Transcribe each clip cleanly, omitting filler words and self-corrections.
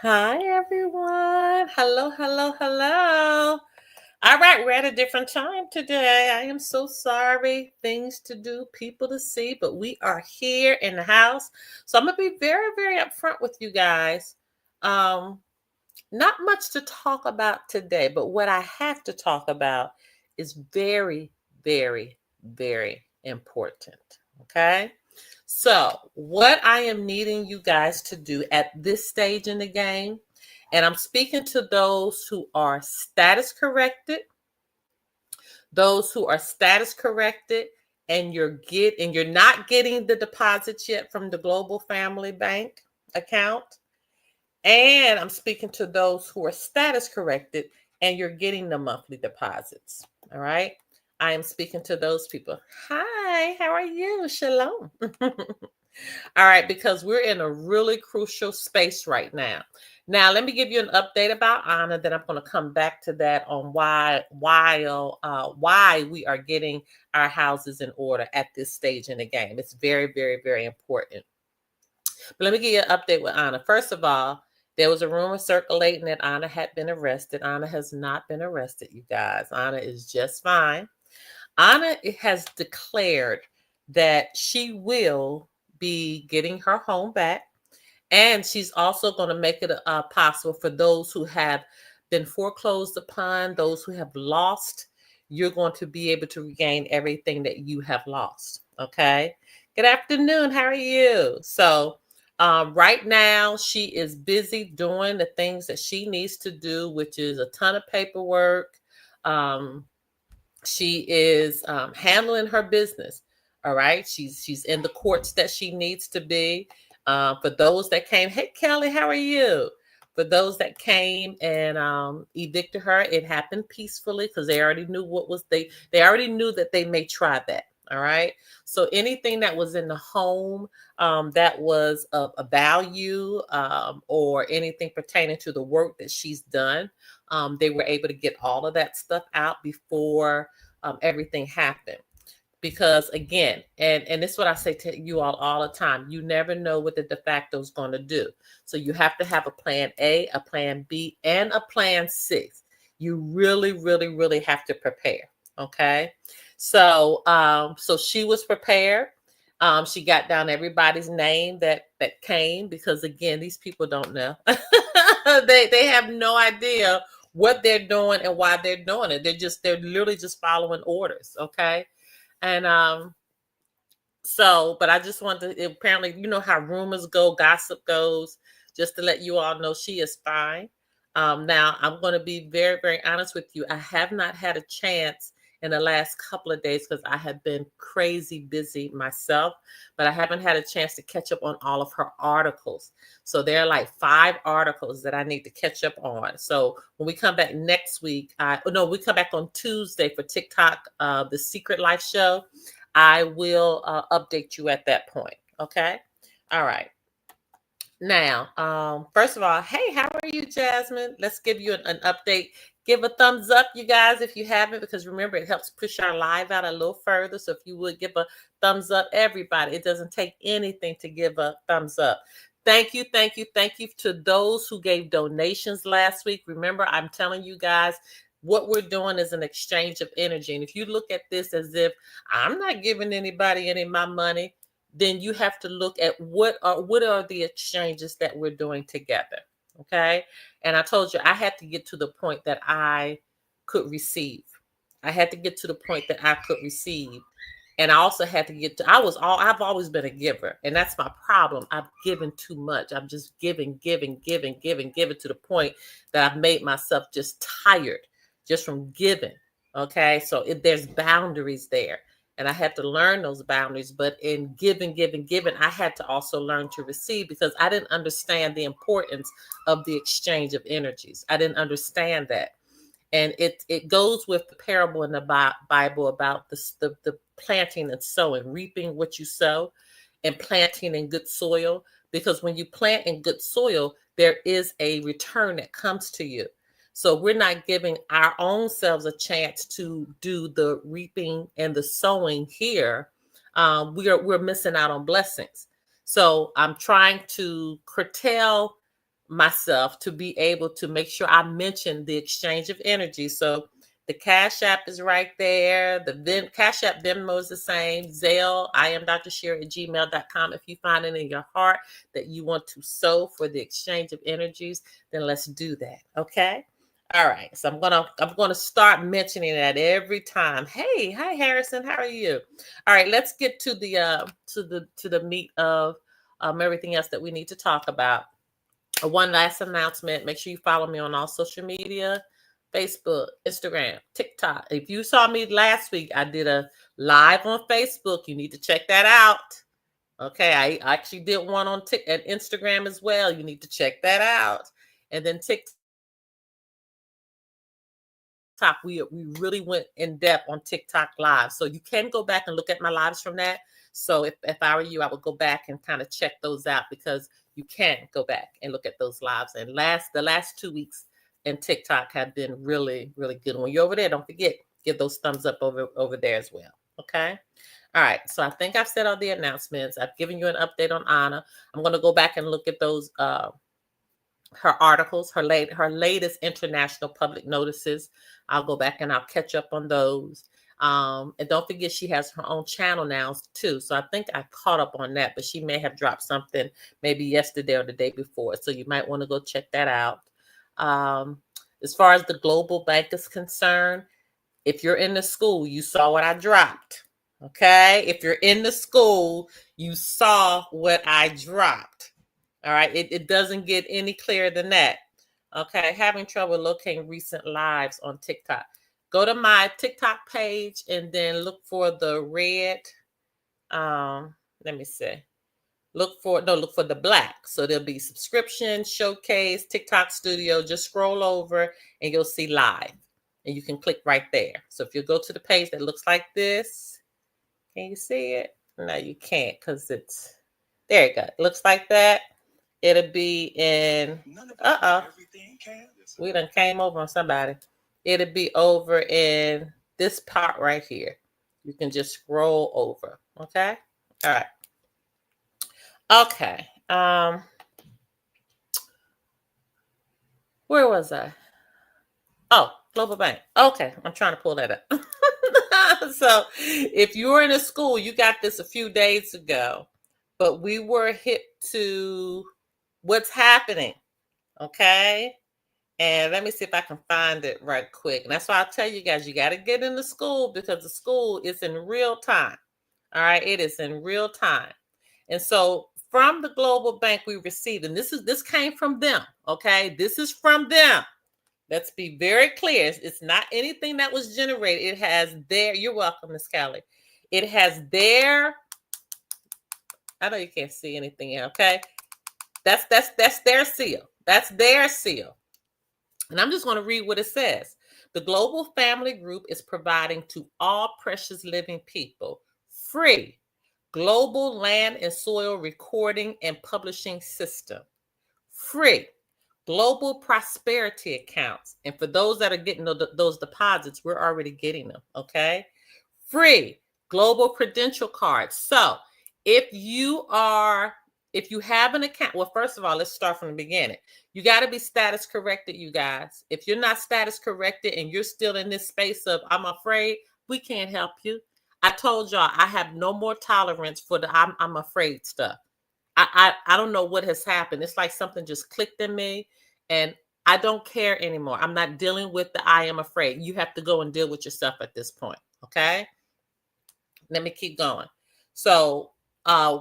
Hi, everyone. Hello, hello, hello. All right, we're at a different time today. I am so sorry. Things to do, people to see, but we are here in the house. So I'm going to be very, very upfront with you guys. Um, Not much to talk about today, but what I have to talk about is very, very, very important. Okay. So, what I am needing you guys to do at this stage in the game, and I'm speaking to those who are status corrected, and you're not getting the deposits yet from the Global Family Bank account. And I'm speaking to those who are status corrected and you're getting the monthly deposits. All right. I am speaking to those people. Hi, how are you? Shalom. All right, because we're in a really crucial space right now. Now, let me give you an update about Anna. Then I'm going to come back to that on why we are getting our houses in order at this stage in the game. It's very, very, very important. But let me give you an update with Anna. First of all, there was a rumor circulating that Anna had been arrested. Anna has not been arrested, you guys. Anna is just fine. Anna has declared that she will be getting her home back. And she's also going to make it possible for those who have been foreclosed upon, those who have lost, you're going to be able to regain everything that you have lost. Okay. Good afternoon. How are you? So, right now, she is busy doing the things that she needs to do, which is a ton of paperwork. Um, she is handling her business. All right. She's in the courts that she needs to be. For those that came, hey Kelly, how are you? For those that came and evicted her, it happened peacefully because they already knew they already knew that they may try that. All right. So anything that was in the home that was of a value or anything pertaining to the work that she's done, they were able to get all of that stuff out before everything happened. Because again, and this is what I say to you all the time, you never know what the de facto is going to do. So you have to have a plan A, a plan B, and a plan C. You really, really, really have to prepare. Okay. So she was prepared. She got down everybody's name that came, because again, these people don't know. They have no idea what they're doing and why they're doing it. They're literally just following orders. Okay. And but I just wanted to, apparently, you know how rumors go, gossip goes, just to let you all know she is fine. Now I'm going to be very, very honest with you. I have not had a chance in the last couple of days because I have been crazy busy myself, but I haven't had a chance to catch up on all of her articles. So there are like 5 articles that I need to catch up on. So when we come back next week, we come back on Tuesday for TikTok, the Secret Life Show. I will update you at that point. Okay. All right. Now, first of all, hey, how are you, Jasmine? Let's give you an update. Give a thumbs up, you guys, if you haven't, because remember, it helps push our live out a little further. So if you would give a thumbs up, everybody, it doesn't take anything to give a thumbs up. Thank you, thank you, thank you to those who gave donations last week. Remember, I'm telling you guys, what we're doing is an exchange of energy. And if you look at this as if I'm not giving anybody any of my money, then you have to look at what are the exchanges that we're doing together. Okay. And I told you I had to get to the point that I could receive. I had to get to the point that I could receive. And I also had to get to, I've always been a giver. And that's my problem. I've given too much. I'm just giving to the point that I've made myself just tired just from giving. Okay. So there's boundaries there. And I had to learn those boundaries. But in giving, I had to also learn to receive, because I didn't understand the importance of the exchange of energies. I didn't understand that. And it goes with the parable in the Bible about the planting and sowing, reaping what you sow, and planting in good soil. Because when you plant in good soil, there is a return that comes to you. So we're not giving our own selves a chance to do the reaping and the sowing here. We're missing out on blessings. So I'm trying to curtail myself to be able to make sure I mention the exchange of energy. So the Cash App is right there. The Cash App Venmo is the same. Zelle, I am Dr. Sherry at gmail.com. If you find it in your heart that you want to sow for the exchange of energies, then let's do that. Okay. All right. So I'm gonna start mentioning that every time. Hey, hi Harrison, how are you? All right, let's get to the meat of everything else that we need to talk about. One last announcement. Make sure you follow me on all social media, Facebook, Instagram, TikTok. If you saw me last week, I did a live on Facebook. You need to check that out. Okay, I actually did one on Instagram as well. You need to check that out. And then TikTok, we really went in depth on TikTok live. So you can go back and look at my lives from that. So if I were you, I would go back and kind of check those out, because you can go back and look at those lives. And the last 2 weeks in TikTok have been really, really good. When you're over there, don't forget, give those thumbs up over there as well. Okay. All right. So I think I've said all the announcements. I've given you an update on Anna. I'm going to go back and look at those her articles, her latest international public notices. I'll go back and I'll catch up on those. And don't forget, she has her own channel now too. So I think I caught up on that, but she may have dropped something maybe yesterday or the day before. So you might want to go check that out. As far as the global bank is concerned, if you're in the school, you saw what I dropped. Okay. If you're in the school, you saw what I dropped. All right. It doesn't get any clearer than that. Okay. Having trouble locating recent lives on TikTok. Go to my TikTok page and then look for the red. Let me see. Look for the black. So there'll be subscription, showcase, TikTok studio. Just scroll over and you'll see live. And you can click right there. So if you go to the page that looks like this, can you see it? No, you can't, because it's, there you go. It looks like that. It'll be in, we done came over on somebody. It'll be over in this part right here. You can just scroll over. Okay. All right. Okay. Where was I? Oh, Global Bank. Okay. I'm trying to pull that up. So if you were in a school, you got this a few days ago, but we were hip to what's happening. Okay. And let me see if I can find it right quick. And that's why I tell you guys, you got to get into school, because the school is in real time. All right. It is in real time. And so from the Global Bank, we received, and this came from them. Okay. This is from them. Let's be very clear. It's not anything that was generated. It has their, you're welcome, Miss Kelly. It has their, I know you can't see anything, okay? That's their seal. That's their seal. And I'm just going to read what it says. The Global Family Group is providing to all precious living people free global land and soil recording and publishing system. Free global prosperity accounts. And for those that are getting those deposits, we're already getting them. Okay. Free global credential cards. So if you have an account, well, first of all, let's start from the beginning. You got to be status corrected, you guys. If you're not status corrected and you're still in this space of, I'm afraid, we can't help you. I told y'all, I have no more tolerance for the I'm afraid stuff. I don't know what has happened. It's like something just clicked in me, and I don't care anymore. I'm not dealing with the I am afraid. You have to go and deal with yourself at this point. Okay. Let me keep going. So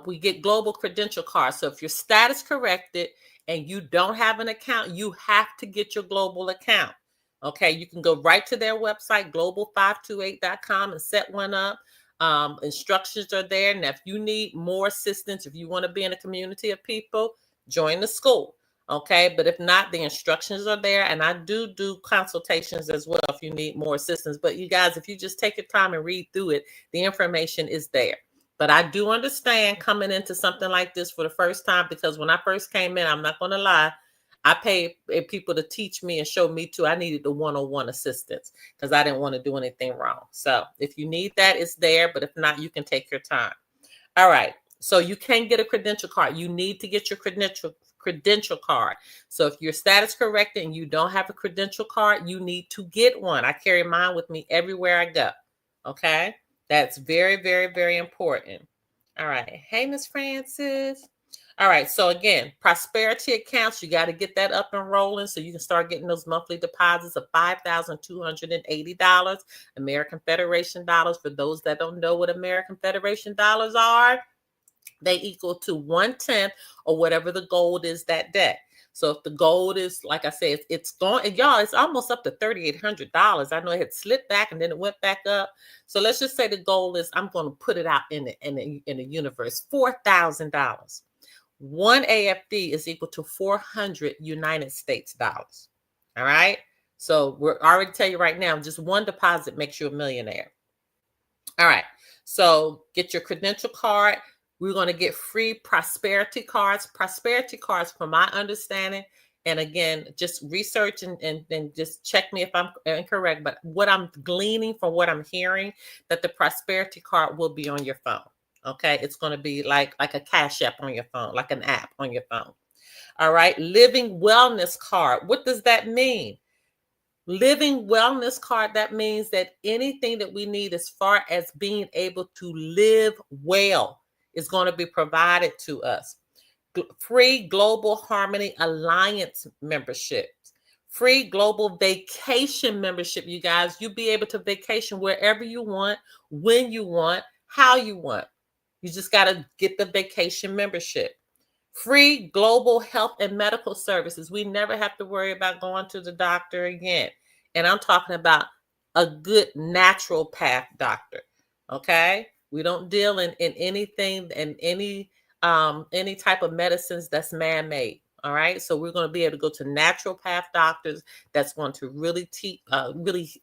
we get global credential cards. So if you're status corrected and you don't have an account, you have to get your global account. Okay. You can go right to their website, global528.com, and set one up. Instructions are there. Now, if you need more assistance, if you want to be in a community of people, join the school. Okay. But if not, the instructions are there. And I do consultations as well if you need more assistance. But you guys, if you just take your time and read through it, the information is there. But I do understand coming into something like this for the first time, because when I first came in, I'm not going to lie, I paid people to teach me and show me too. I needed the one-on-one assistance because I didn't want to do anything wrong. So if you need that, it's there. But if not, you can take your time. All right. So you can get a credential card. You need to get your credential credential card. So if you're status corrected and you don't have a credential card, you need to get one. I carry mine with me everywhere I go. Okay? That's very, very, very important. All right. Hey, Miss Francis. All right. So again, prosperity accounts, you got to get that up and rolling so you can start getting those monthly deposits of $5,280. American Federation dollars. For those that don't know what American Federation dollars are, they equal to 1/10 or whatever the gold is that day. So if the gold is, like I said, it's going, y'all, it's almost up to $3,800. I know it had slipped back and then it went back up. So let's just say the goal is, I'm going to put it out in the universe, $4,000. One AFD is equal to 400 United States dollars. All right. So we're already tell you right now, just one deposit makes you a millionaire. All right. So get your credential card. We're going to get free prosperity cards. Prosperity cards, from my understanding, and again, just research and just check me if I'm incorrect, but what I'm gleaning from what I'm hearing, that the prosperity card will be on your phone. Okay, it's going to be like a Cash App on your phone, like an app on your phone. All right, living wellness card. What does that mean? Living wellness card, that means that anything that we need as far as being able to live well is going to be provided to us. Free Global Harmony Alliance membership. Free global vacation membership, you guys. You'll be able to vacation wherever you want, when you want, how you want. You just got to get the vacation membership. Free global health and medical services. We never have to worry about going to the doctor again. And I'm talking about a good natural path doctor. Okay? We don't deal in anything and any type of medicines that's man-made. All right. So we're going to be able to go to naturopath doctors that's going to really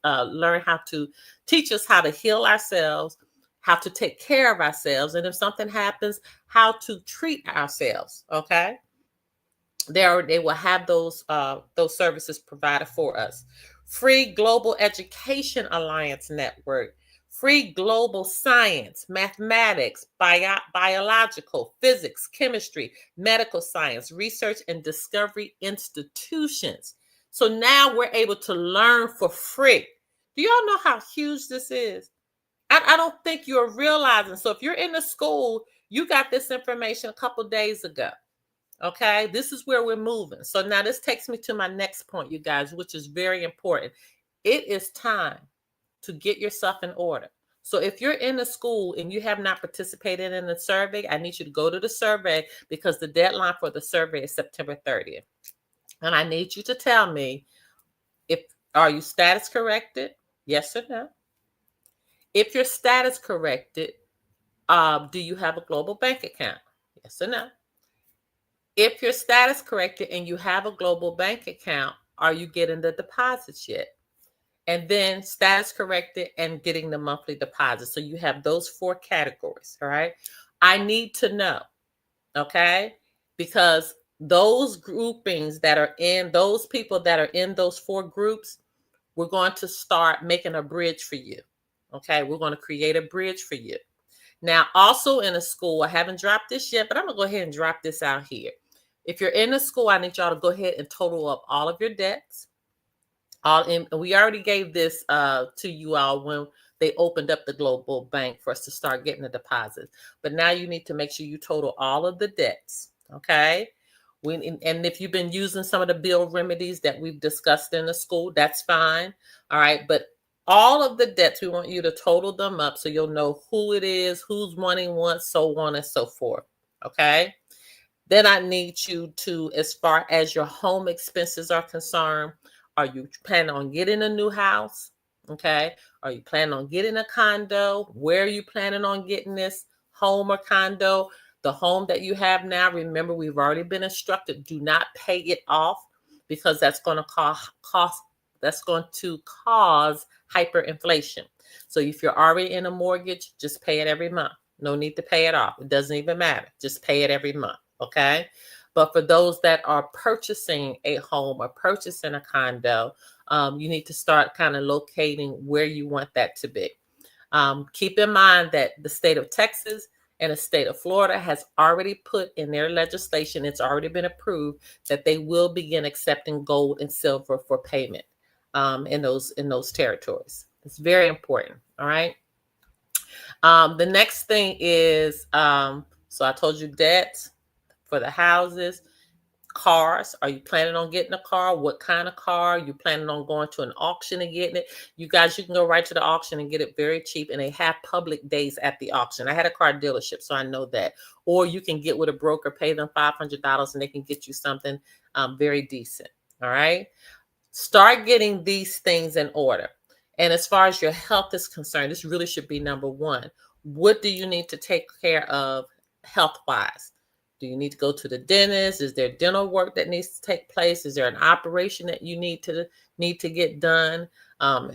learn how to teach us how to heal ourselves, how to take care of ourselves, and if something happens, how to treat ourselves. Okay. They will have those services provided for us. Free Global Education Alliance Network. Free global science, mathematics, biological, physics, chemistry, medical science, research and discovery institutions. So now we're able to learn for free. Do y'all know how huge this is? I don't think you're realizing. So if you're in the school, you got this information a couple days ago. Okay, this is where we're moving. So now this takes me to my next point, you guys, which is very important. It is time to get yourself in order. So if you're in a school and you have not participated in the survey, I need you to go to the survey because the deadline for the survey is September 30th. And I need you to tell me, are you status corrected? Yes or no? If you're status corrected, do you have a global bank account? Yes or no? If you're status corrected and you have a global bank account, are you getting the deposits yet? And then status corrected and getting the monthly deposit. So you have those 4 categories. All right. I need to know. Okay. Because those groupings that are in, those people that are in those 4 groups, we're going to start making a bridge for you. Okay. We're going to create a bridge for you. Now, also in a school, I haven't dropped this yet, but I'm going to go ahead and drop this out here. If you're in a school, I need y'all to go ahead and total up all of your debts. We already gave this to you all when they opened up the global bank for us to start getting the deposits. But now you need to make sure you total all of the debts. Okay. And if you've been using some of the bill remedies that we've discussed in the school, that's fine. All right. But all of the debts, we want you to total them up so you'll know who it is, who's wanting what, so on and so forth. Okay. Then I need you to, as far as your home expenses are concerned, are you planning on getting a new house? Okay. Are you planning on getting a condo? Where are you planning on getting this home or condo? The home that you have now, remember, we've already been instructed, do not pay it off because that's going to cause hyperinflation. So if you're already in a mortgage, just pay it every month. No need to pay it off. It doesn't even matter. Just pay it every month. Okay. But for those that are purchasing a home or purchasing a condo, you need to start kind of locating where you want that to be. Keep in mind that the state of Texas And the state of Florida has already put in their legislation, it's already been approved, that they will begin accepting gold and silver for payment in those territories. It's very important. All right. The next thing is, so I told you debt for the houses. Cars. Are you planning on getting a car? What kind of car? You planning on going to an auction and getting it? You guys, you can go right to the auction and get it very cheap, and they have public days at the auction. I had a car dealership, so I know that. Or you can get with a broker, pay them $500, and they can get you something very decent. All right. Start getting these things in order. And as far as your health is concerned, this really should be number one. What do you need to take care of health-wise? Do you need to go to the dentist? Is there dental work that needs to take place? Is there an operation that you need to get done?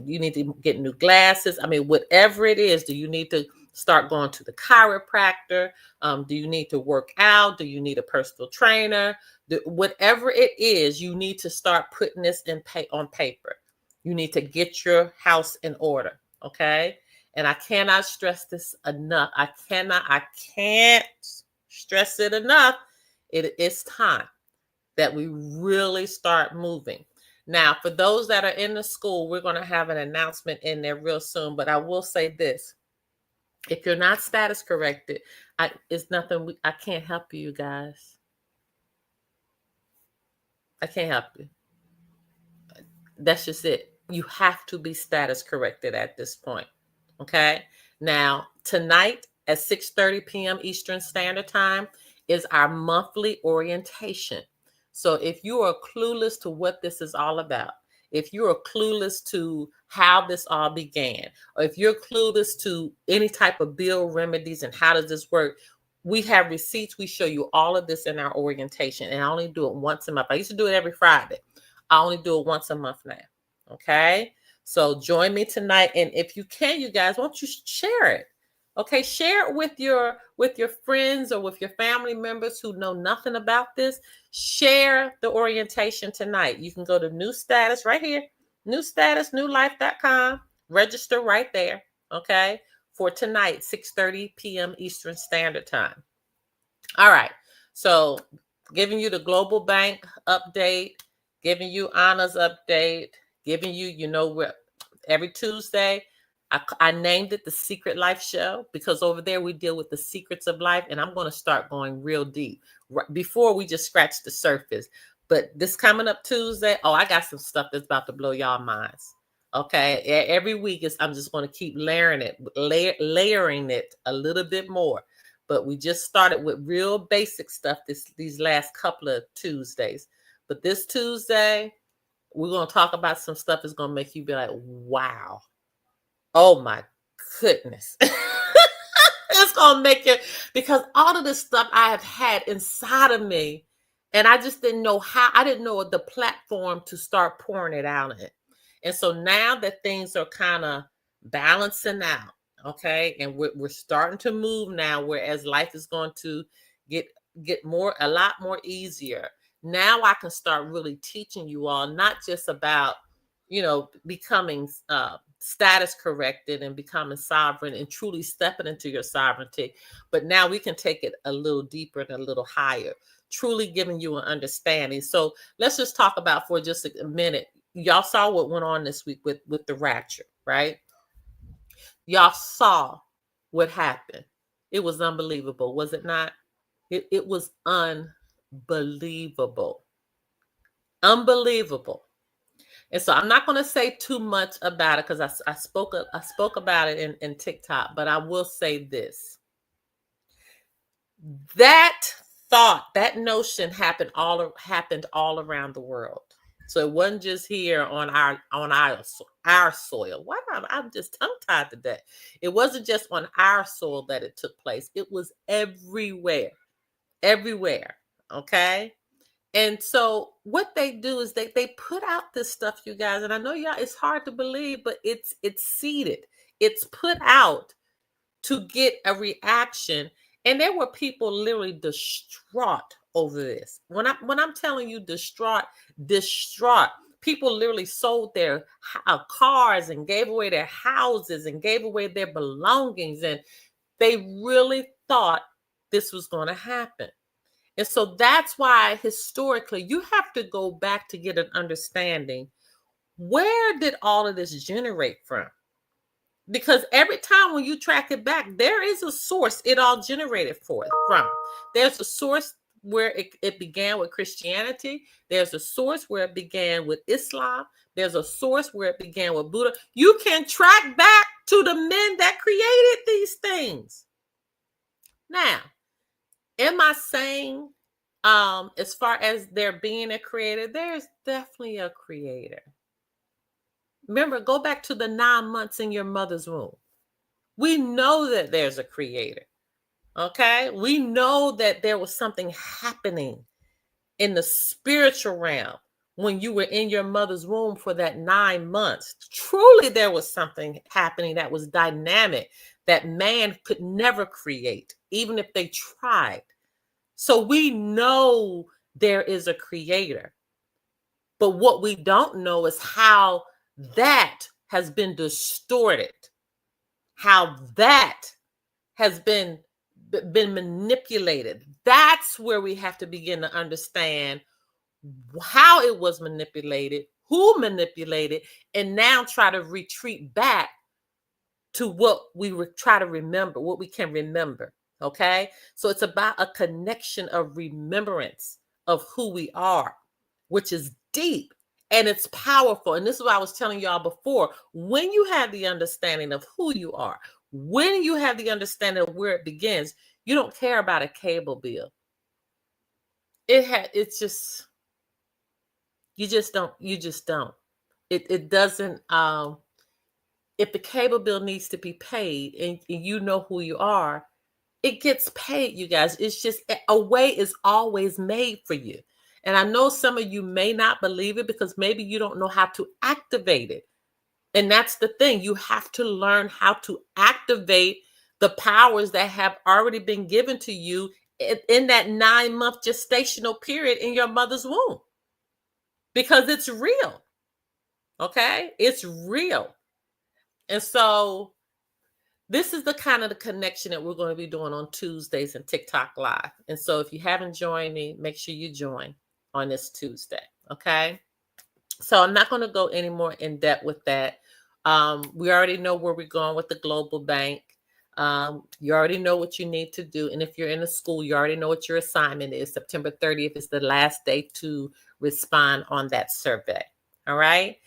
You need to get new glasses. I mean, whatever it is, do you need to start going to the chiropractor? Do you need to work out? Do you need a personal trainer? Whatever it is, you need to start putting this on paper. You need to get your house in order, okay? And I cannot stress this enough. I can't stress it enough. It is time that we really start moving. Now, for those that are in the school, we're going to have an announcement in there real soon, but I will say this. If you're not status corrected, it's nothing. I can't help you guys. I can't help you. That's just it. You have to be status corrected at this point. Okay. Now, tonight at 6:30 p.m. Eastern Standard Time is our monthly orientation. So if you are clueless to what this is all about, if you are clueless to how this all began, or if you're clueless to any type of bill remedies and how does this work, we have receipts. We show you all of this in our orientation. And I only do it once a month. I used to do it every Friday. I only do it once a month now. Okay. So join me tonight. And if you can, you guys, won't you share it? Okay. Share it with your friends or with your family members who know nothing about this. Share the orientation tonight. You can go to New Status right here, New Status, newlife.com. Register right there. Okay. For tonight, 6:30 p.m. Eastern Standard Time. All right. So giving you the Global Bank update, giving you Anna's update, giving you, every Tuesday, I named it the Secret Life Show because over there we deal with the secrets of life, and I'm going to start going real deep. Before we just scratch the surface. But this coming up Tuesday, I got some stuff that's about to blow y'all minds. Okay, every week I'm just going to keep layering it a little bit more. But we just started with real basic stuff these last couple of Tuesdays. But this Tuesday, we're going to talk about some stuff that's going to make you be like, wow. Oh my goodness. It's going to make it, because all of this stuff I have had inside of me, and I just didn't know how. I didn't know the platform to start pouring it out in. And so now that things are kind of balancing out, okay, and we're starting to move now, whereas life is going to get a lot more easier. Now I can start really teaching you all, not just about, becoming status corrected and becoming sovereign and truly stepping into your sovereignty, but now we can take it a little deeper and a little higher, truly giving you an understanding. So let's just talk about for just a minute. Y'all saw what went on this week with the rapture, right? Y'all saw what happened. It was unbelievable, was it not? It was unbelievable. Unbelievable. And so I'm not going to say too much about it because I spoke about it in TikTok, but I will say this. That notion happened all around the world. So it wasn't just here on our soil. Why I'm just tongue-tied today. It wasn't just on our soil that it took place. It was everywhere. Everywhere. Okay. And so what they do is they put out this stuff, you guys, and I know y'all, it's hard to believe, but it's seeded. It's put out to get a reaction. And there were people literally distraught over this. When I'm telling you distraught, people literally sold their cars and gave away their houses and gave away their belongings. And They really thought this was going to happen. And so that's why historically you have to go back to get an understanding. Where did all of this generate from? Because every time when you track it back, there is a source it all generated from. There's a source where it began with Christianity. There's a source where it began with Islam. There's a source where it began with Buddha. You can track back to the men that created these things. Now, am I saying as far as there being a creator, there's definitely a creator. Remember, go back to the 9 months in your mother's womb. We know that there's a creator. Okay? We know that there was something happening in the spiritual realm when you were in your mother's womb for that 9 months. Truly, there was something happening that was dynamic that man could never create, even if they tried. So we know there is a creator. But what we don't know is how that has been distorted, how that has been manipulated. That's where we have to begin to understand how it was manipulated, who manipulated, and now try to retreat back to what we try to remember, what we can remember. Okay? So it's about a connection of remembrance of who we are, which is deep and it's powerful. And this is what I was telling y'all before. When you have the understanding of who you are, when you have the understanding of where it begins, you don't care about a cable bill. It's just, you just don't. It doesn't, if the cable bill needs to be paid and you know who you are, it gets paid, you guys. It's just a way is always made for you. And I know some of you may not believe it because maybe you don't know how to activate it. And that's the thing. You have to learn how to activate the powers that have already been given to you in that 9-month gestational period in your mother's womb. Because it's real. Okay? It's real. And so this is the kind of the connection that we're going to be doing on Tuesdays and TikTok Live. And so if you haven't joined me, make sure you join on this Tuesday. Okay? So I'm not going to go any more in depth with that. We already know where we're going with the global bank. You already know what you need to do. And if you're in a school, you already know what your assignment is. September 30th is the last day to respond on that survey. All right.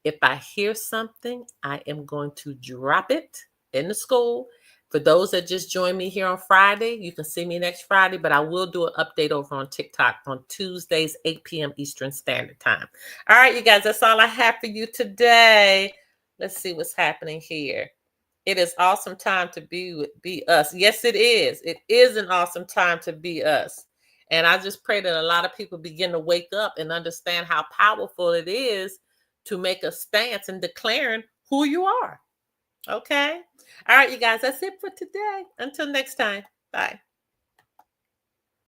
If I hear something, I am going to drop it in the school. For those that just joined me here on Friday, you can see me next Friday, but I will do an update over on TikTok on Tuesdays, 8 p.m. Eastern Standard Time. All right, you guys, that's all I have for you today. Let's see what's happening here. It is awesome time to be us. Yes, it is. It is an awesome time to be us. And I just pray that a lot of people begin to wake up and understand how powerful it is to make a stance in declaring who you are. Okay. All right, you guys, that's it for today. Until next time. Bye.